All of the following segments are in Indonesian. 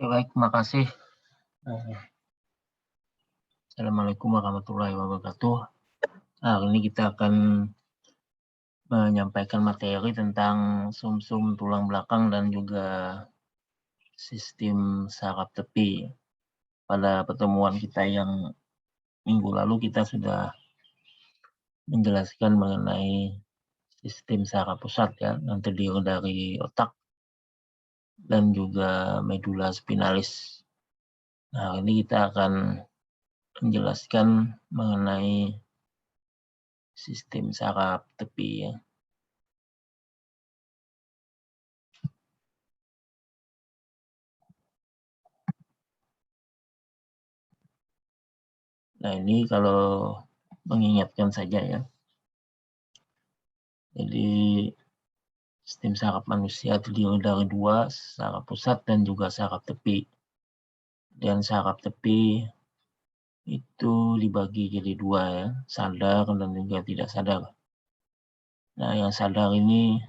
Baik, terima kasih. Assalamualaikum warahmatullahi wabarakatuh. Hari ini kita akan menyampaikan materi tentang sumsum tulang belakang dan juga sistem saraf tepi. Pada pertemuan kita yang minggu lalu kita sudah menjelaskan mengenai sistem saraf pusat ya, yang terdiri dari otak dan juga medula spinalis. Nah, ini kita akan menjelaskan mengenai sistem saraf tepi ya. Nah, ini kalau mengingatkan saja ya. Jadi sistem saraf manusia terdiri dari dua, saraf pusat dan juga saraf tepi. Dan saraf tepi itu dibagi jadi dua ya, sadar dan juga tidak sadar. Nah, yang sadar ini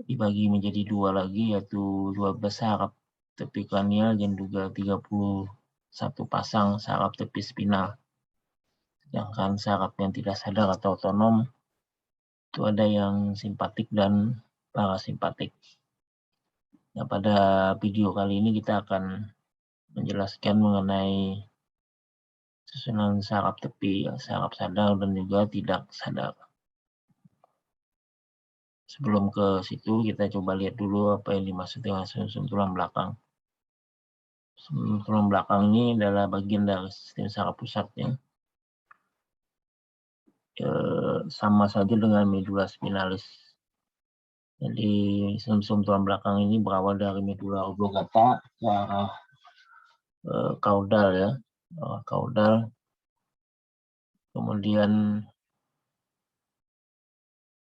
dibagi menjadi dua lagi, yaitu 12 saraf tepi kranial dan juga 31 pasang saraf tepi spinal. Sedangkan saraf yang tidak sadar atau otonom itu ada yang simpatik dan parasimpatik. Nah, pada video kali ini kita akan menjelaskan mengenai susunan saraf tepi, saraf sadar dan juga tidak sadar. Sebelum ke situ, kita coba lihat dulu apa yang dimaksud dengan sumsum tulang belakang. Sumsum tulang belakang ini adalah bagian dari sistem saraf pusat ya. Sama saja dengan medula spinalis. Jadi sumsum tulang belakang ini berawal dari medula oblongata ke arah kaudal ya, kaudal. Kemudian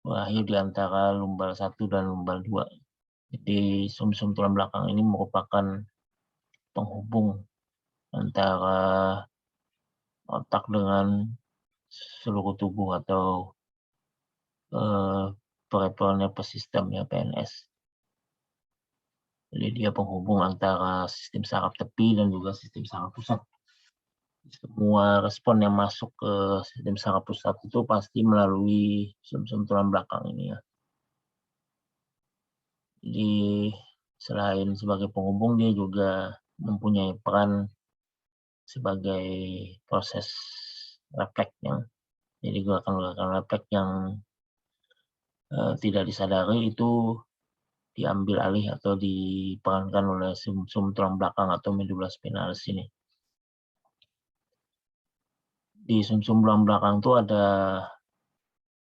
berakhir di antara lumbal 1 dan lumbal 2. Jadi sumsum tulang belakang ini merupakan penghubung antara otak dengan seluruh tubuh atau peripheral nervous system ya, PNS. Jadi dia penghubung antara sistem saraf tepi dan juga sistem saraf pusat. Semua respon yang masuk ke sistem saraf pusat itu pasti melalui sumsum tulang belakang ini ya. Jadi selain sebagai penghubung, dia juga mempunyai peran sebagai proses refleks ya. Jadi gerakan-gerakan refleks yang tidak disadari itu diambil alih atau diperankan oleh sumsum tulang belakang atau medula spinalis ini. Di sumsum tulang belakang itu ada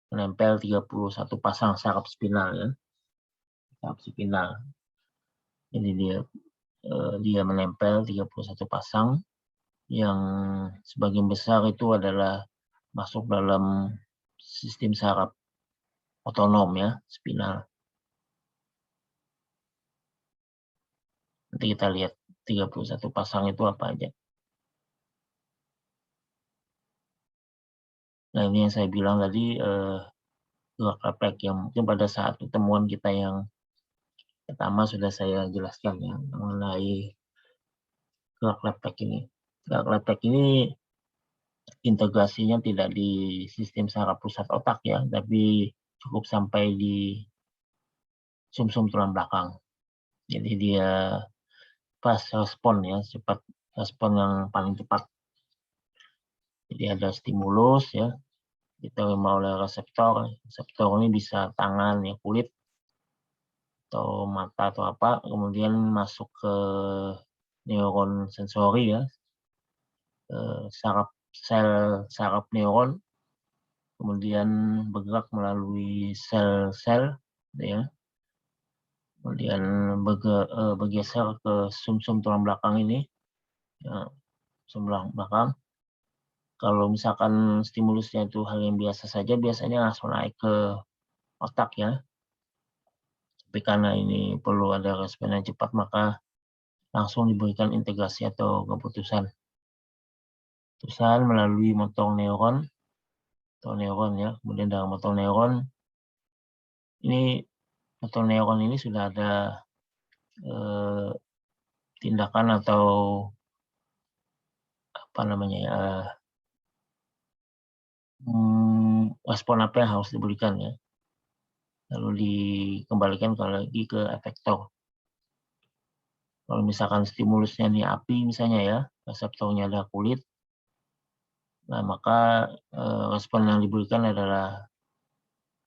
menempel 31 pasang saraf spinal ya. Saraf spinal. Jadi dia menempel 31 pasang yang sebagian besar itu adalah masuk dalam sistem saraf otonom ya, spinal. Nanti kita lihat 31 pasang itu apa aja. Nah, ini yang saya bilang tadi gerak refleks yang mungkin pada saat pertemuan kita yang pertama sudah saya jelaskan ya mengenai gerak refleks ini. Gerak refleks ini integrasinya tidak di sistem saraf pusat otak ya, tapi cukup sampai di sumsum tulang belakang. Jadi dia pas respon ya, cepat respon yang paling cepat. Jadi ada stimulus ya, diterima oleh reseptor. Reseptor ini bisa tangan ya, kulit atau mata atau apa, kemudian masuk ke neuron sensori ya, sel saraf neuron, kemudian bergerak melalui sel-sel ya, kemudian bergeser ke sumsum tulang belakang ini ya, sumsum tulang belakang. Kalau misalkan stimulusnya itu hal yang biasa saja, biasanya langsung naik ke otak ya. Tapi karena ini perlu ada respon yang cepat, maka langsung diberikan integrasi atau keputusan. Keputusan melalui motor neuron ya. Kemudian dari motor neuron ini sudah ada tindakan atau apa namanya ya, respon apa yang harus diberikan ya. Lalu dikembalikan lagi ke efektor. Kalau misalkan stimulusnya ini api misalnya ya, reseptornya ada kulit, nah maka respon yang diberikan adalah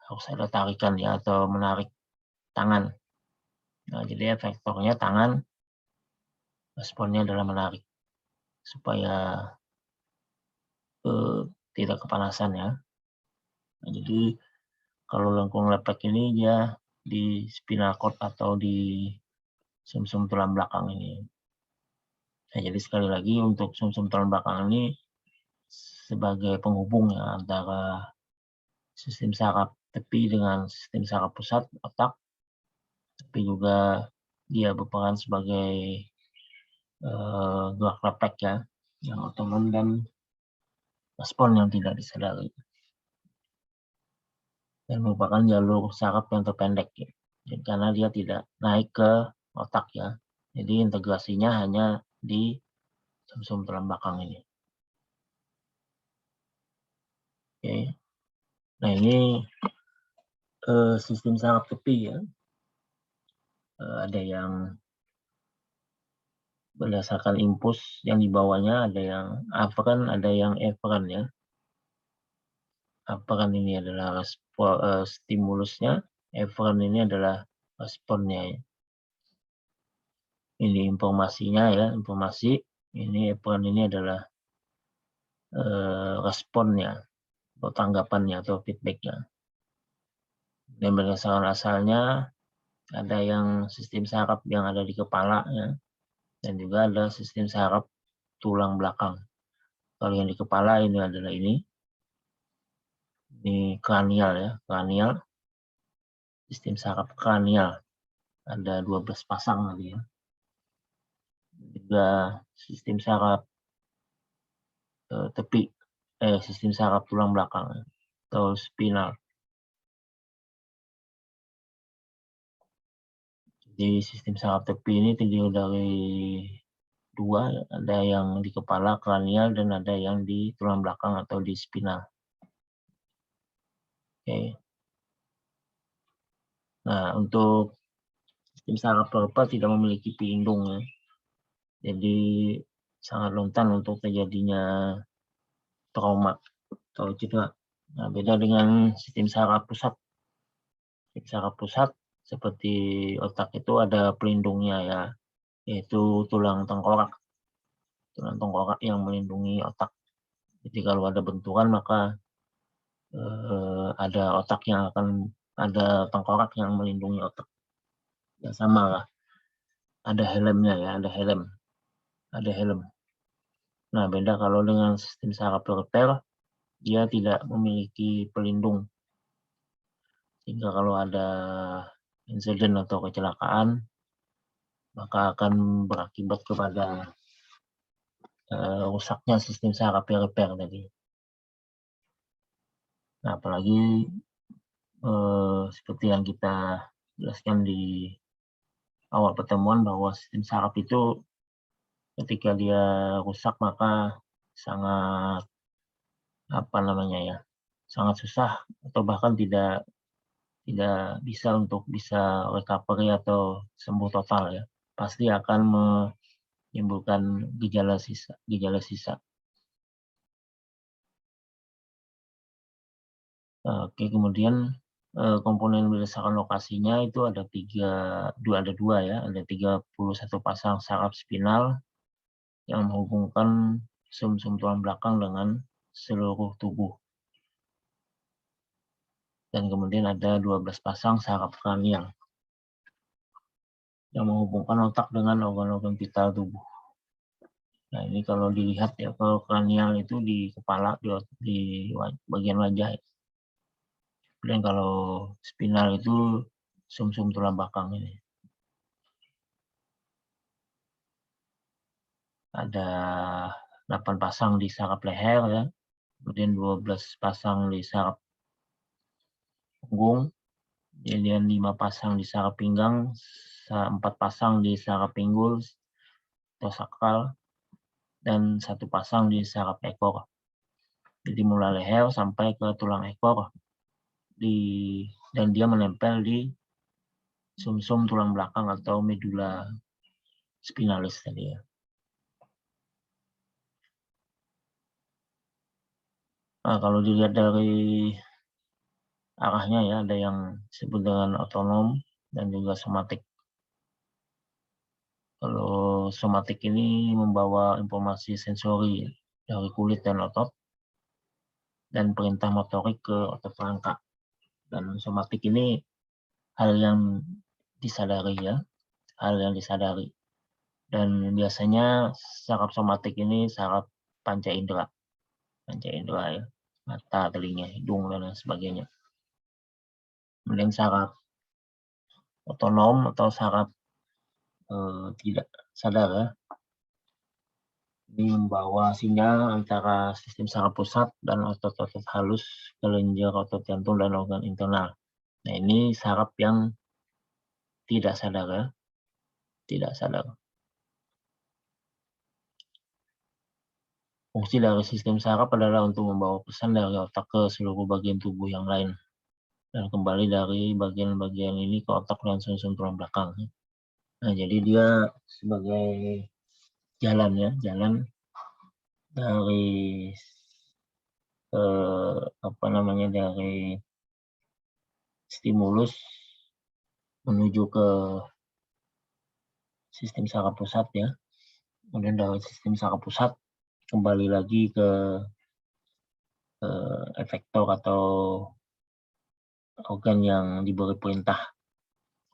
harus ada tarikan ya, atau menarik tangan. Nah, jadi efektornya tangan, responnya adalah menarik supaya tidak kepanasan ya. Nah, jadi kalau lengkung lepek ini dia di spinal cord atau di sumsum tulang belakang ini. Nah, jadi sekali lagi untuk sumsum tulang belakang ini sebagai penghubung ya antara sistem saraf tepi dengan sistem saraf pusat otak, tapi juga dia berperan sebagai gerak lepek ya, yang otonom dan respon yang tidak disadari. Dan merupakan jalur saraf yang terpendek ya. Jadi, karena dia tidak naik ke otak ya. Jadi integrasinya hanya di sumsum tulang belakang ini. Oke. Nah, ini sistem saraf tepi ya. Ada yang berdasarkan impuls yang dibawanya, ada yang afferent, ada yang efferent ya. Afferent ini adalah stimulusnya, efferent ini adalah responnya ya. Ini informasinya ya, informasi. Ini efferent ini adalah responnya atau tanggapannya atau feedbacknya. Dan berdasarkan asalnya ada yang sistem saraf yang ada di kepala ya, dan juga ada sistem saraf tulang belakang. Kalau yang di kepala ini adalah ini kranial ya, kranial, sistem saraf kranial. Ada 12 pasang lagi ya. Juga sistem saraf tepi, sistem saraf tulang belakang atau spinal. Jadi sistem saraf tepi ini terdiri dari dua, ada yang di kepala kranial dan ada yang di tulang belakang atau di spinal. Oke. Nah, untuk sistem saraf pelopor tidak memiliki pelindung ya. Jadi sangat rentan untuk terjadinya trauma atau cedera. Nah, beda dengan sistem saraf pusat. Sistem saraf pusat seperti otak itu ada pelindungnya ya, yaitu tulang tengkorak. Tulang tengkorak yang melindungi otak. Jadi kalau ada benturan maka ada otak yang akan ada tengkorak yang melindungi otak. Ya sama lah. Ada helmnya ya, ada helm. Ada helm. Nah, beda kalau dengan sistem saraf perifer, dia tidak memiliki pelindung. Sehingga kalau ada insiden atau kecelakaan, maka akan berakibat kepada rusaknya sistem saraf perifer tadi. Nah, apalagi seperti yang kita jelaskan di awal pertemuan bahwa sistem saraf itu ketika dia rusak maka sangat sangat susah atau bahkan tidak bisa untuk bisa recovery atau sembuh total ya. Pasti akan menimbulkan gejala sisa. Oke, kemudian komponen berdasarkan lokasinya itu ada dua ya, ada 31 pasang saraf spinal yang menghubungkan sumsum tulang belakang dengan seluruh tubuh. Dan kemudian ada 12 pasang saraf kranial yang menghubungkan otak dengan organ-organ vital tubuh. Nah, ini kalau dilihat ya, kalau kranial itu di kepala, di bagian wajah. Dan kalau spinal itu sumsum tulang belakang ini. Ada 8 pasang di saraf leher ya, kemudian 12 pasang di saraf punggung, kemudian 5 pasang di saraf pinggang, 4 pasang di saraf pinggul, atau sakral, dan satu pasang di saraf ekor. Jadi mulai leher sampai ke tulang ekor, dan dia menempel di sumsum tulang belakang atau medula spinalis tadi ya. Nah, kalau dilihat dari arahnya ya, ada yang disebut dengan otonom dan juga somatik. Kalau somatik ini membawa informasi sensori dari kulit dan otot, dan perintah motorik ke otot rangka. Dan somatik ini hal yang disadari ya, hal yang disadari. Dan biasanya saraf somatik ini saraf panca indera ya, mata, telinga, hidung, dan lain sebagainya. Kemudian saraf otonom atau saraf tidak sadar ya, ini membawa sinyal antara sistem saraf pusat dan otot-otot halus, kelenjar otot jantung, dan organ internal. Nah, ini saraf yang tidak sadar ya, tidak sadar. Fungsi dari sistem saraf adalah untuk membawa pesan dari otak ke seluruh bagian tubuh yang lain, dan kembali dari bagian-bagian ini ke otak dan sumsum tulang belakang. Nah, jadi dia sebagai jalan ya, jalan dari dari stimulus menuju ke sistem saraf pusat ya, kemudian dari sistem saraf pusat kembali lagi ke efektor atau organ yang diberi perintah.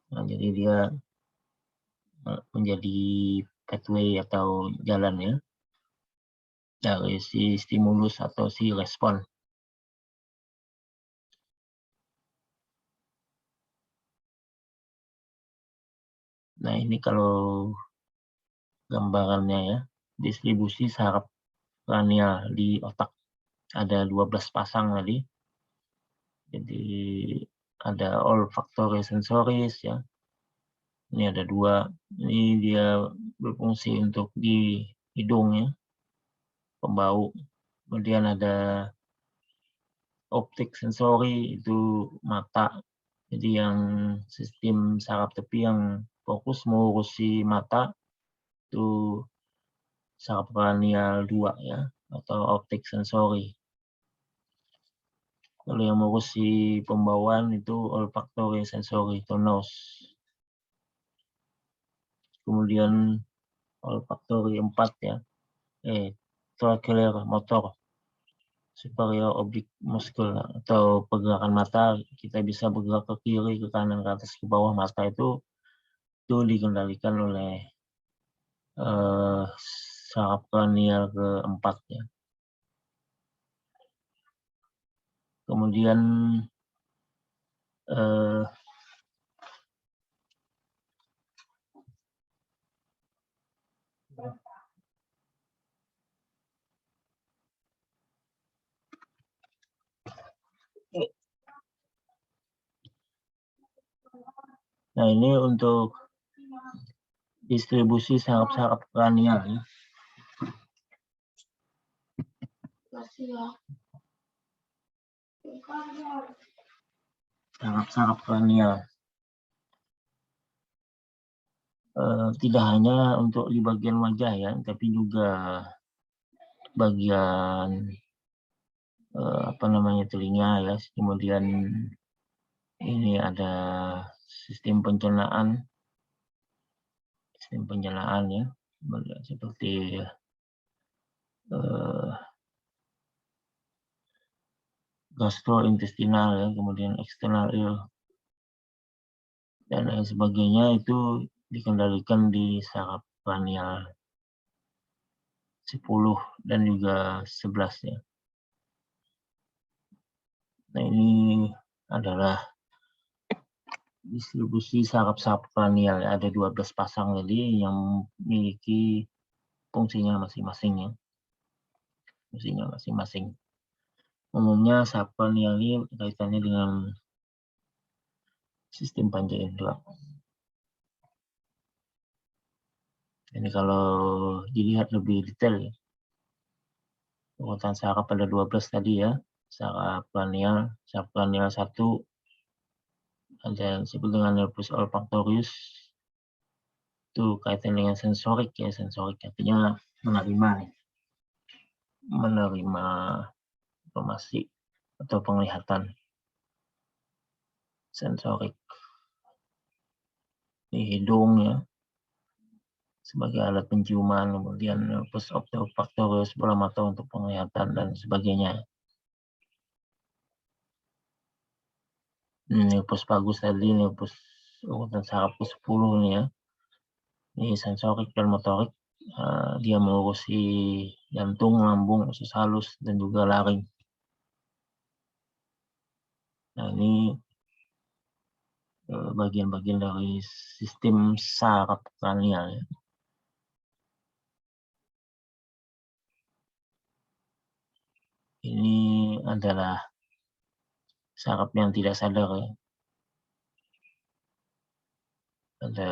Nah, jadi dia menjadi pathway atau jalan ya, dari si stimulus atau si respon. Nah, ini kalau gambarannya ya, distribusi saraf kranial di otak. Ada 12 pasang tadi. Jadi ada olfaktori sensoris ya. Ini ada 2. Ini dia berfungsi untuk di hidung ya, pembau. Kemudian ada optik sensori, itu mata. Jadi yang sistem saraf tepi yang fokus mengurusi mata itu saraf kranial 2 ya, atau optik sensori. Kalau yang mengurusi pembawaan itu olfaktori sensori atau nose. Kemudian olfaktori 4 ya, tracheal motor superior oblique muscle atau pergerakan mata. Kita bisa bergerak ke kiri, ke kanan, ke atas, ke bawah. Mata itu dikendalikan oleh saraf kranial keempat ya. Kemudian nah, ini untuk distribusi saraf-saraf kranial ya. Saraf-saraf kranial. Tidak hanya untuk di bagian wajah ya, tapi juga bagian telinga ya. Kemudian ini ada sistem pencernaan ya, seperti gastrointestinal ya, kemudian eksternal ear dan lain sebagainya, itu dikendalikan di saraf kranial 10 dan juga 11 ya. Nah, ini adalah distribusi saraf-saraf kranial ya. Ada 12 pasang tadi yang memiliki fungsinya masing-masing ya. Fungsinya masing-masing. Umumnya saraf kranial ini kaitannya dengan sistem panca indera. Ini kalau dilihat lebih detail ya. Urutan saraf ada 12 tadi ya. Saraf kranial 1 ada yang disebut dengan nervus olfactorius. Itu kaitan dengan sensorik ya, sensorik artinya menerima informasi atau penglihatan. Sensorik di hidung ya sebagai alat penciuman, kemudian nervus olfactorius bola mata untuk penglihatan dan sebagainya. Nervus vagus tadi, nervus urutan saraf ke-10 nih ya. Ini sensorik dan motorik. Dia mengurusi jantung, lambung, usus halus, dan juga laring. Nah, ini bagian-bagian dari sistem saraf kranial ya. Ini adalah saraf yang tidak sadar ya. Ada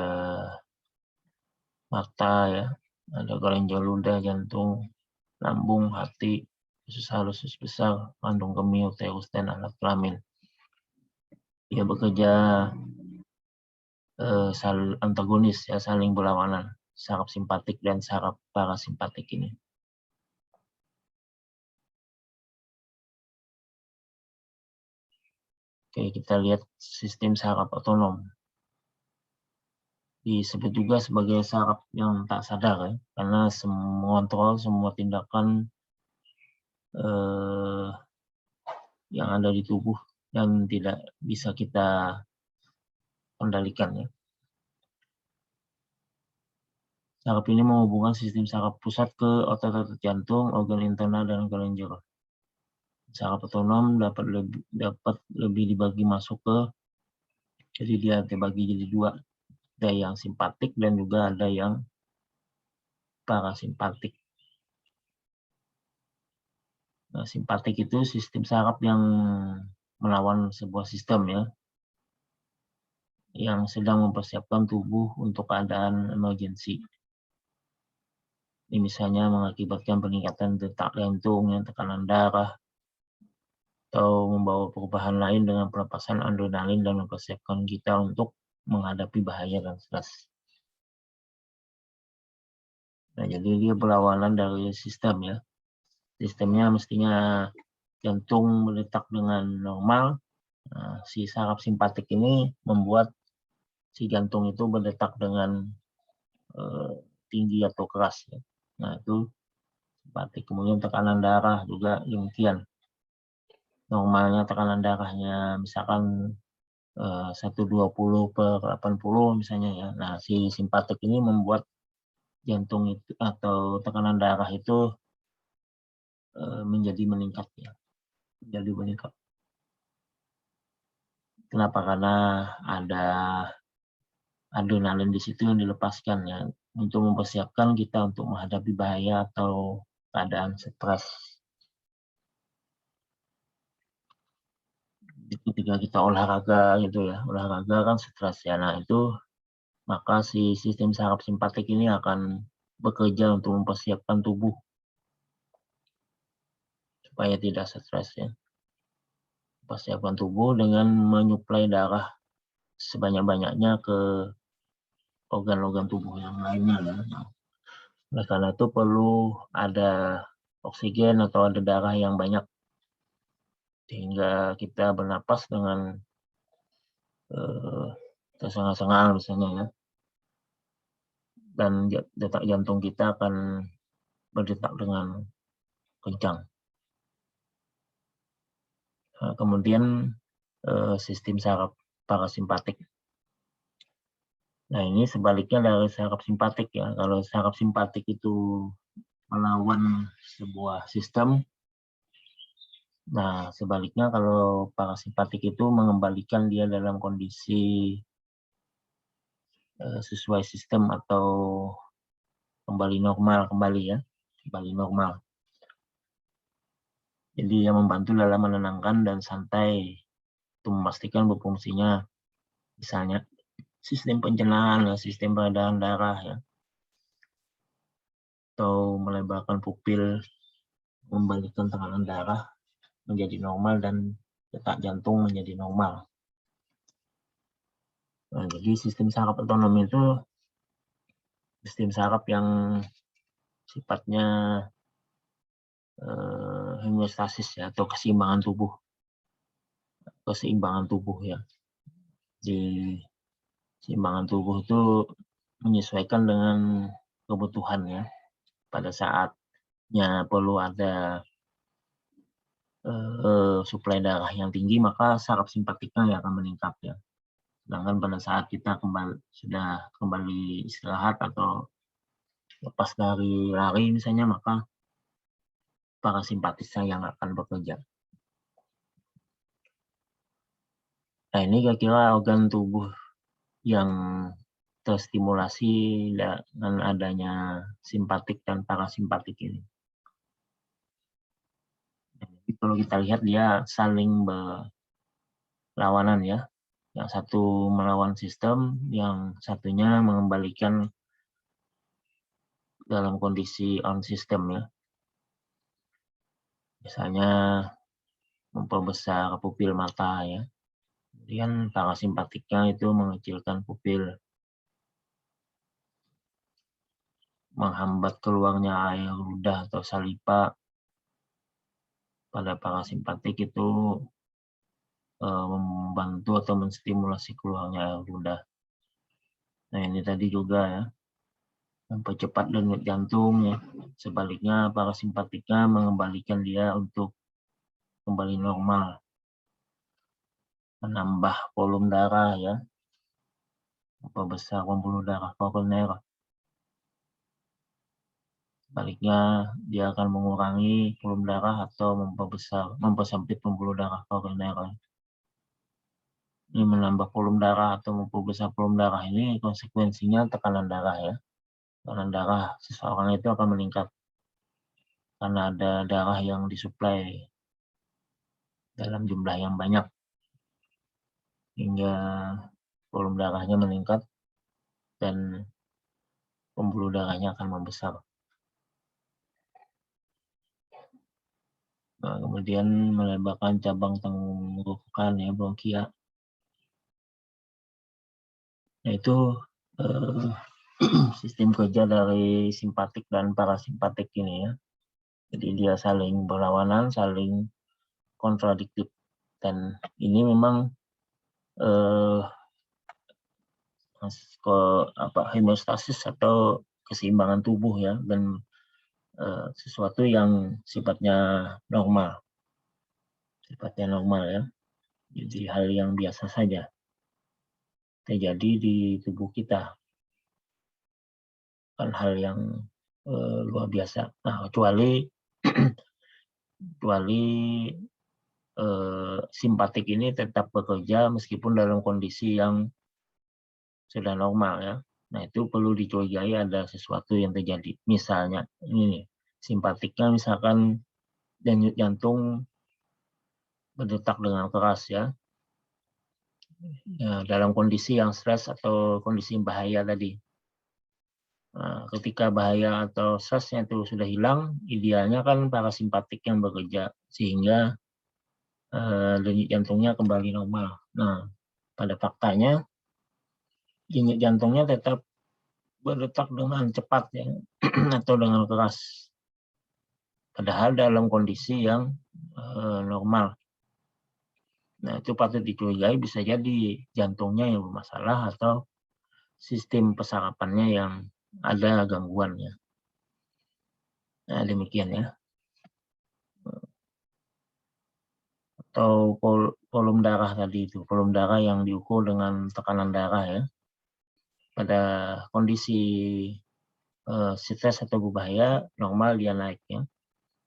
mata ya, ada kelenjar ludah, jantung, lambung, hati, usus halus, usus besar, kandung kemih, uterus, dan alat kelamin. Dia bekerja antagonis ya, saling berlawanan, saraf simpatik dan saraf parasimpatik ini. Oke, kita lihat sistem saraf otonom. Disebut juga sebagai saraf yang tak sadar ya, karena mengontrol semua tindakan yang ada di tubuh yang tidak bisa kita kendalikan ya. Saraf ini menghubungkan sistem saraf pusat ke otot-otot jantung, organ internal, dan kelenjar. Saraf otonom dapat lebih dibagi masuk ke, jadi dia terbagi jadi 2. Ada yang simpatik dan juga ada yang parasimpatik. Nah, simpatik itu sistem saraf yang melawan sebuah sistem ya, yang sedang mempersiapkan tubuh untuk keadaan emergensi. Ini misalnya mengakibatkan peningkatan detak jantung, tekanan darah, atau membawa perubahan lain dengan pelepasan adrenalin dan mempersiapkan kita untuk menghadapi bahaya dan stres. Nah, jadi dia berlawanan dari sistem ya. Sistemnya mestinya jantung berdetak dengan normal. Nah, si saraf simpatik ini membuat si jantung itu berdetak dengan tinggi atau keras ya. Nah, itu simpatik. Kemudian tekanan darah juga demikian. Normalnya tekanan darahnya misalkan 120/80 misalnya ya. Nah, si simpatik ini membuat jantung itu atau tekanan darah itu menjadi meningkat ya. Menjadi meningkat. Kenapa? Karena ada adrenalin di situ yang dilepaskan ya untuk mempersiapkan kita untuk menghadapi bahaya atau keadaan stres. Ketika kita olahraga gitu ya, olahraga kan stres ya. Nah, itu maka si sistem saraf simpatik ini akan bekerja untuk mempersiapkan tubuh supaya tidak stres ya. Persiapkan tubuh dengan menyuplai darah sebanyak-banyaknya ke organ-organ tubuh yang lainnya. Ya. Nah, karena itu perlu ada oksigen atau ada darah yang banyak sehingga kita bernapas dengan tersengal-sengal misalnya ya. Dan detak jantung kita akan berdetak dengan kencang. Nah, kemudian sistem saraf parasimpatik. Nah, ini sebaliknya dari saraf simpatik ya. Kalau saraf simpatik itu melawan sebuah sistem, nah sebaliknya kalau parasimpatik itu mengembalikan dia dalam kondisi sesuai sistem atau kembali normal ya, kembali normal. Jadi yang membantu dalam menenangkan dan santai untuk memastikan berfungsinya misalnya sistem pencernaan, sistem peredaran darah ya. atau melebarkan pupil, membalikkan tekanan darah menjadi normal dan detak jantung menjadi normal. Nah, jadi sistem saraf otonom itu sistem saraf yang sifatnya homeostasis ya, atau keseimbangan tubuh ya. Di keseimbangan tubuh itu menyesuaikan dengan kebutuhan ya. Pada saatnya perlu ada suplai darah yang tinggi, maka saraf simpatiknya yang akan meningkat ya. Sedangkan pada saat kita sudah kembali istirahat atau lepas dari lari misalnya, maka parasimpatisnya yang akan bekerja. Nah, ini kira-kira organ tubuh yang terstimulasi dengan adanya simpatik dan parasimpatik ini. Jadi kalau kita lihat dia saling berlawanan ya. Yang satu melawan sistem, yang satunya mengembalikan dalam kondisi on system ya. Misalnya memperbesar pupil mata ya. Kemudian parasimpatiknya itu mengecilkan pupil, menghambat keluarnya air ludah atau saliva. Pada parasimpatik itu membantu atau menstimulasi keluarnya air ludah. Nah, ini tadi juga ya, mempercepat denyut jantung ya. Sebaliknya parasimpatiknya mengembalikan dia untuk kembali normal, menambah volume darah ya, memperbesar pembuluh darah koroner. Sebaliknya dia akan mengurangi volume darah atau mempersempit pembuluh darah koroner. Ini menambah volume darah atau memperbesar volume darah ini konsekuensinya tekanan darah ya. Tekanan darah seseorang itu akan meningkat karena ada darah yang disuplai dalam jumlah yang banyak hingga volume darahnya meningkat dan pembuluh darahnya akan membesar. Nah, kemudian melebarkan cabang tenggorokan ya, bronkia. Nah, itu sistem kerja dari simpatik dan parasimpatik ini ya. Jadi dia saling berlawanan, saling kontradiktif, dan ini memang homeostasis atau keseimbangan tubuh ya, dan sesuatu yang sifatnya normal ya. Jadi hal yang biasa saja terjadi di tubuh kita, kan hal yang luar biasa. Nah, kecuali simpatik ini tetap bekerja meskipun dalam kondisi yang sudah normal ya. Nah, itu perlu dicurigai ada sesuatu yang terjadi. Misalnya ini simpatiknya misalkan denyut jantung berdetak dengan keras ya. Dalam kondisi yang stres atau kondisi bahaya tadi. Nah, ketika bahaya atau stresnya itu sudah hilang, idealnya kan parasimpatik yang bekerja sehingga denyut jantungnya kembali normal. Nah, pada faktanya denyut jantungnya tetap berdetak dengan cepat ya atau dengan keras. Padahal dalam kondisi yang normal. Nah, itu patut dicurigai, bisa jadi jantungnya yang bermasalah atau sistem pesarapannya yang ada gangguannya. Nah, demikian ya. Atau volume darah tadi itu, volume darah yang diukur dengan tekanan darah ya. Pada kondisi stres atau berbahaya, normal dia naik ya.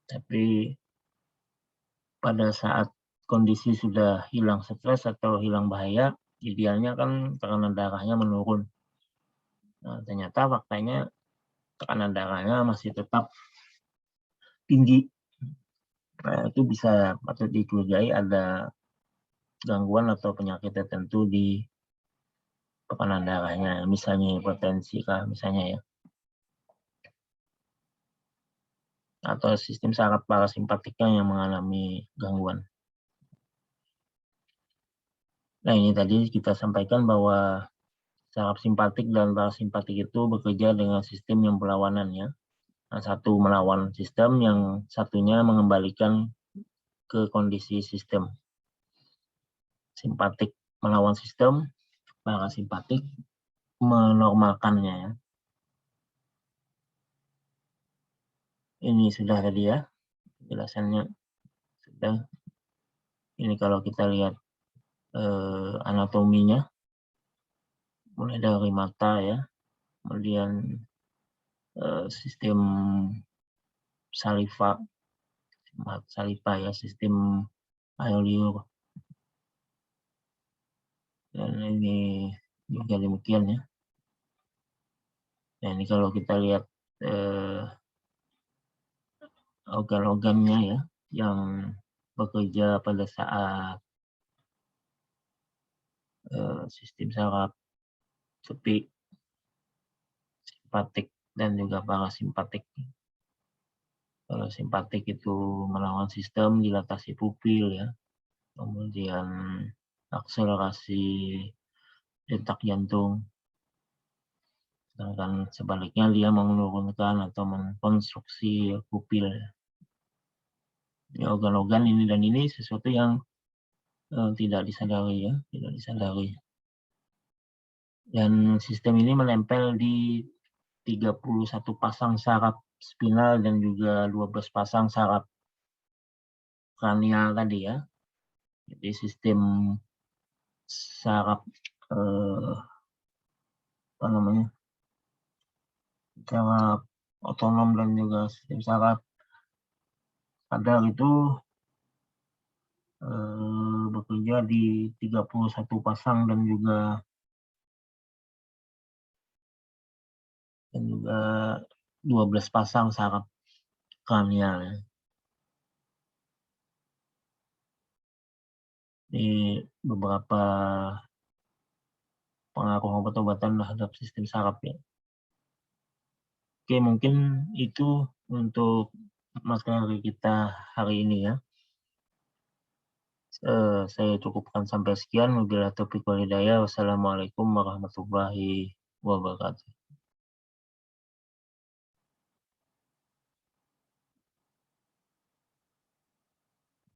Tapi pada saat kondisi sudah hilang stres atau hilang bahaya, idealnya kan tekanan darahnya menurun. Nah, ternyata faktanya tekanan darahnya masih tetap tinggi. Nah, itu bisa patut dicurigai ada gangguan atau penyakit tertentu di tekanan darahnya, misalnya hipertensi kah misalnya ya. atau sistem saraf parasimpatiknya yang mengalami gangguan. Nah, ini tadi kita sampaikan bahwa saraf simpatik dan parasimpatik itu bekerja dengan sistem yang berlawanan ya. Nah, satu melawan sistem, yang satunya mengembalikan ke kondisi sistem. Simpatik melawan sistem, parasimpatik menormalkannya ya. Ini sudah tadi ya penjelasannya sudah. Ini kalau kita lihat anatominya, mulai dari mata ya, kemudian sistem saliva ya, sistem air liur, dan ini juga demikian ya. Nah, ini kalau kita lihat organ-organnya ya, yang bekerja pada saat sistem saraf tepi, simpatik dan juga parasimpatik. Kalau simpatik itu melawan sistem dilatasi pupil ya, kemudian akselerasi detak jantung. Sedangkan sebaliknya dia menurunkan atau mengkonstruksi pupil. Ya, organ-organ ini dan ini sesuatu yang tidak disadari ya, tidak disadari. Dan sistem ini menempel di 31 pasang saraf spinal dan juga 12 pasang saraf kranial tadi ya. Jadi sistem saraf saraf otonom dan juga sistem saraf sadar itu bekerja di 31 pasang dan juga 12 pasang saraf kranial ya. Ini beberapa pengaruh obat-obatan terhadap sistem saraf ya. Oke, mungkin itu untuk materi kita hari ini ya. Saya cukupkan sampai sekian. Wabillahi taufiq wal hidayah. Wassalamualaikum warahmatullahi wabarakatuh.